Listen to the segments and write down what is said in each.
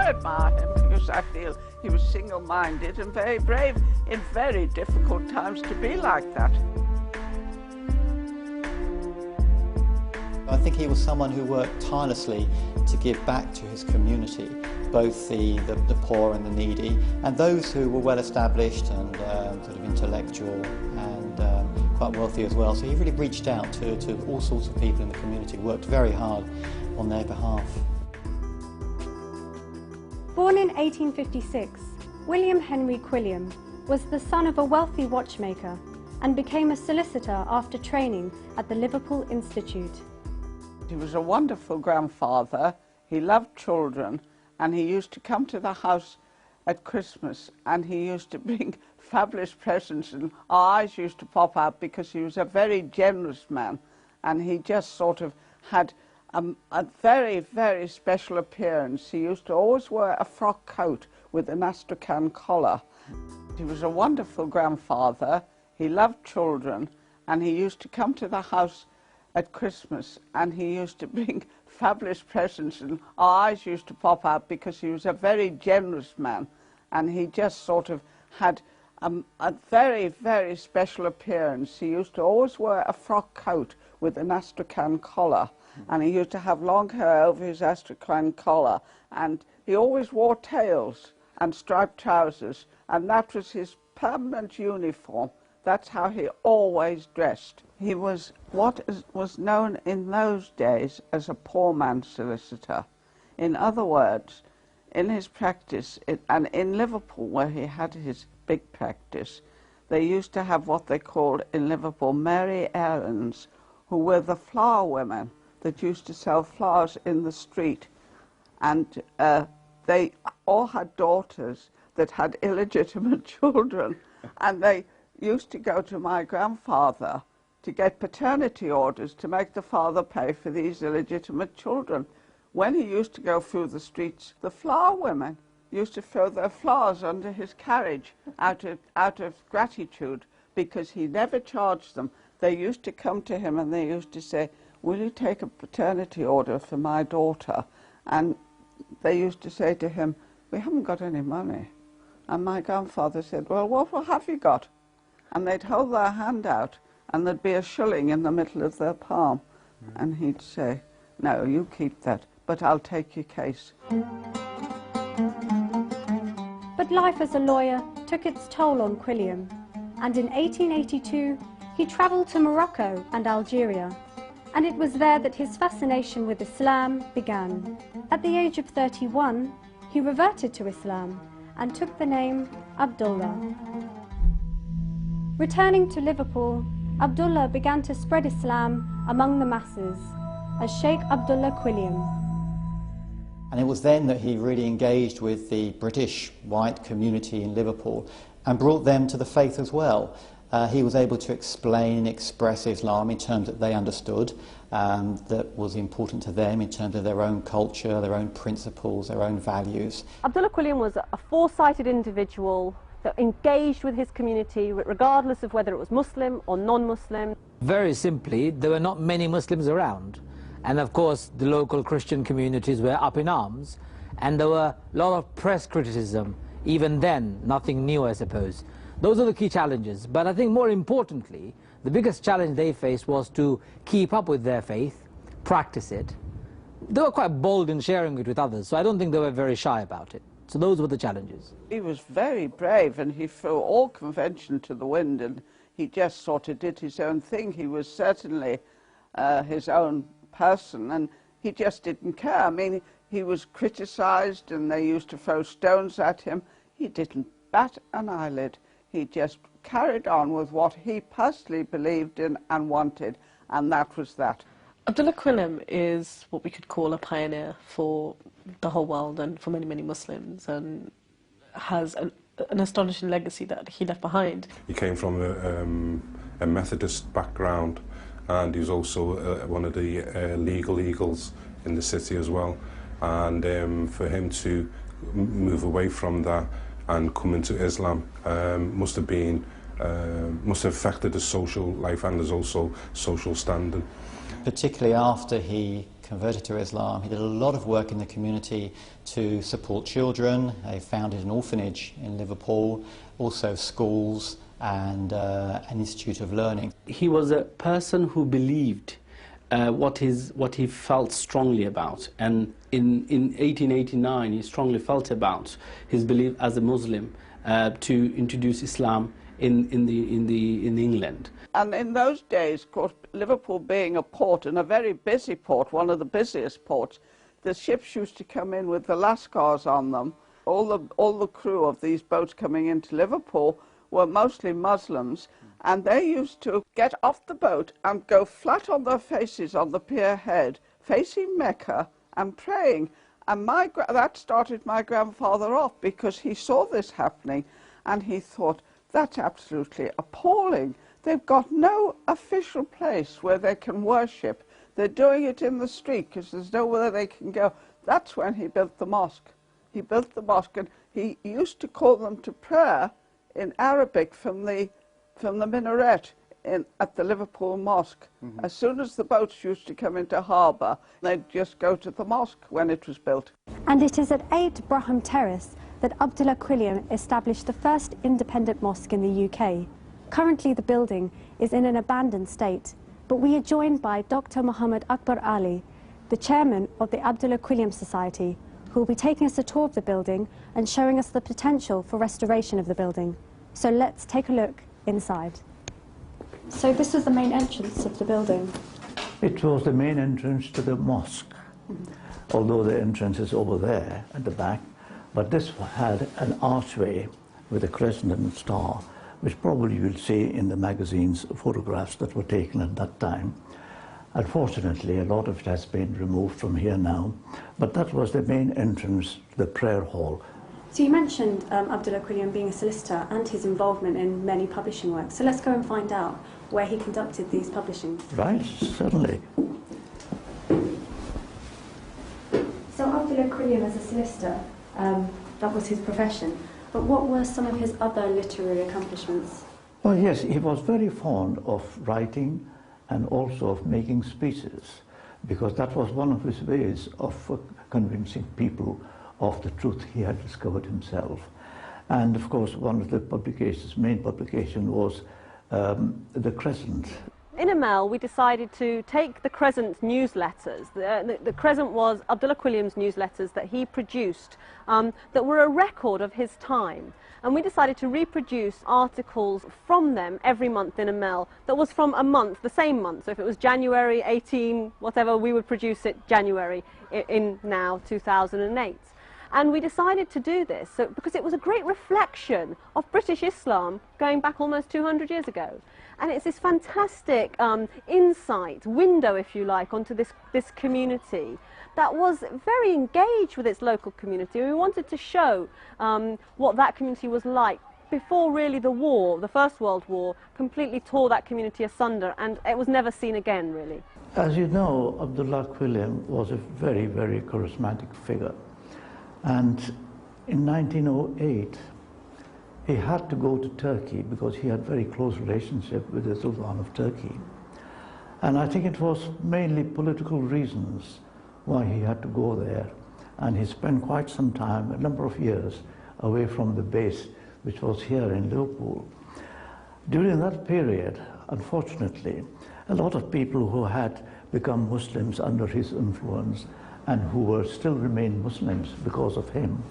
I admire him because I feel he was single-minded and very brave in very difficult times to be like that. I think he was someone who worked tirelessly to give back to his community, both the poor and the needy, and those who were well established and sort of intellectual and quite wealthy as well. So he really reached out to all sorts of people in the community, worked very hard on their behalf. Born in 1856, William Henry Quilliam was the son of a wealthy watchmaker and became a solicitor after training at the Liverpool Institute. He was a wonderful grandfather, he loved children, and he used to come to the house at Christmas and he used to bring fabulous presents, and our eyes used to pop out because he was a very generous man, and he just sort of had a very, very special appearance. He used to always wear a frock coat with an astrakhan collar. He was a wonderful grandfather, he loved children, and he used to come to the house at Christmas and he used to bring fabulous presents, and our eyes used to pop out because he was a very generous man, and he just sort of had a very, very special appearance. He used to always wear a frock coat with an astrakhan collar, and he used to have long hair over his astrakhan collar, and he always wore tails and striped trousers, and that was his permanent uniform. That's how he always dressed. He was what was known in those days as a poor man's solicitor. In other words, in his practice, and in Liverpool where he had his big practice, they used to have what they called in Liverpool Mary Aarons, who were the flower women that used to sell flowers in the street. And they all had daughters that had illegitimate children, and they used to go to my grandfather to get paternity orders to make the father pay for these illegitimate children. When he used to go through the streets, the flower women used to throw their flowers under his carriage out of gratitude, because he never charged them. They used to come to him and they used to say, "Will you take a paternity order for my daughter?" And they used to say to him, "We haven't got any money." And my grandfather said, "Well, what have you got?" And they'd hold their hand out and there'd be a shilling in the middle of their palm. And he'd say, "No, you keep that, but I'll take your case." But life as a lawyer took its toll on Quilliam, and in 1882 he travelled to Morocco and Algeria, and it was there that his fascination with Islam began. At the age of 31, he reverted to Islam and took the name Abdullah. Returning to Liverpool, Abdullah began to spread Islam among the masses as Sheikh Abdullah Quilliam. And it was then that he really engaged with the British white community in Liverpool and brought them to the faith as well. He was able to explain, express Islam in terms that they understood, that was important to them in terms of their own culture, their own principles, their own values. Abdullah Quilliam was a foresighted individual that engaged with his community regardless of whether it was Muslim or non-Muslim. Very simply, there were not many Muslims around, and of course the local Christian communities were up in arms, and there were a lot of press criticism. Even then, nothing new, I suppose. Those are the key challenges, but I think more importantly, the biggest challenge they faced was to keep up with their faith, practice it. They were quite bold in sharing it with others, so I don't think they were very shy about it. So those were the challenges. He was very brave, and he threw all convention to the wind, and he just sort of did his own thing. He was certainly his own person, and he just didn't care. I mean, he was criticized and they used to throw stones at him. He didn't bat an eyelid. He just carried on with what he personally believed in and wanted, and that was that. Abdullah Quilliam is what we could call a pioneer for the whole world and for many, many Muslims, and has an astonishing legacy that he left behind. He came from a Methodist background, and he was also one of the legal eagles in the city as well. And for him to move away from that and come into Islam must have affected his social life and his also social standing. Particularly after he converted to Islam, he did a lot of work in the community to support children. He founded an orphanage in Liverpool, also schools and an institute of learning. He was a person who believed what he felt strongly about, and in 1889 he strongly felt about his belief as a Muslim to introduce Islam in England. And in those days, of course, Liverpool being a port, and a very busy port, one of the busiest ports, the ships used to come in with the lascars on them. All the crew of these boats coming into Liverpool were mostly Muslims, and they used to get off the boat and go flat on their faces on the pier head, facing Mecca and praying. And that started my grandfather off, because he saw this happening and he thought, that's absolutely appalling. They've got no official place where they can worship. They're doing it in the street because there's nowhere they can go. That's when he built the mosque. He built the mosque, and he used to call them to prayer in Arabic from the minaret at the Liverpool Mosque. As soon as the boats used to come into harbour, they'd just go to the mosque when it was built. And it is at 8 Braham Terrace that Abdullah Quilliam established the first independent mosque in the UK. Currently the building is in an abandoned state, but we are joined by Dr. Muhammad Akbar Ali, the chairman of the Abdullah Quilliam Society, who will be taking us a tour of the building and showing us the potential for restoration of the building. So let's take a look inside. So this is the main entrance of the building. It was the main entrance to the mosque, although the entrance is over there at the back. But this had an archway with a crescent and a star, which probably you'll see in the magazine's photographs that were taken at that time. Unfortunately, a lot of it has been removed from here now, but that was the main entrance to the prayer hall. So you mentioned Abdullah Quilliam being a solicitor and his involvement in many publishing works. So let's go and find out where he conducted these publishings. Right, certainly. So Abdullah Quilliam as a solicitor, that was his profession. But what were some of his other literary accomplishments? Well, yes, he was very fond of writing and also of making speeches, because that was one of his ways of convincing people of the truth he had discovered himself. And of course, one of the publications, main publication, was the Crescent. In Amel, we decided to take the Crescent newsletters. The Crescent was Abdullah Quilliam's newsletters that he produced that were a record of his time. And we decided to reproduce articles from them every month in Amel that was from a month, the same month. So if it was January 18, whatever, we would produce it January in now 2008. And we decided to do this because it was a great reflection of British Islam going back almost 200 years ago. And it's this fantastic insight, window, if you like, onto this community that was very engaged with its local community. We wanted to show what that community was like before really the war, the First World War, completely tore that community asunder, and it was never seen again, really. As you know, Abdullah Quilliam was a very, very charismatic figure. And in 1908, he had to go to Turkey because he had a very close relationship with the Sultan of Turkey. And I think it was mainly political reasons why he had to go there. And he spent quite some time, a number of years, away from the base, which was here in Liverpool. During that period, unfortunately, a lot of people who had become Muslims under his influence and who were still remain Muslims because of him,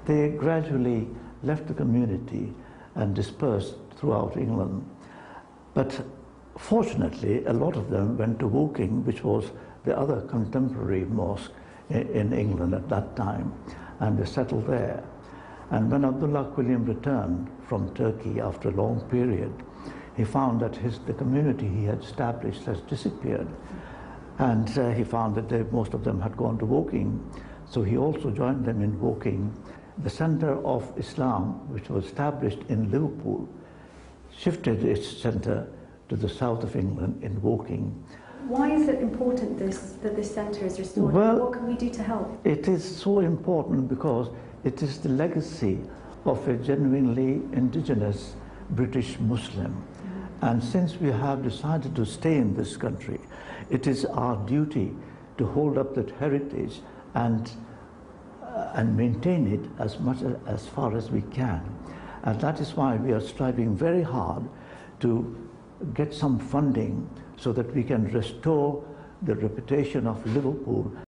they gradually left the community and dispersed throughout England. But fortunately, a lot of them went to Woking, which was the other contemporary mosque in England at that time, and they settled there. And when Abdullah Quilliam returned from Turkey after a long period, he found that the community he had established has disappeared. And he found that most of them had gone to Woking. So he also joined them in Woking. The center of Islam, which was established in Liverpool, shifted its center to the south of England in Woking. Why is it important that this center is restored? Well, what can we do to help? It is so important because it is the legacy of a genuinely indigenous British Muslim. And since we have decided to stay in this country, it is our duty to hold up that heritage and maintain it as far as we can. And that is why we are striving very hard to get some funding so that we can restore the reputation of Liverpool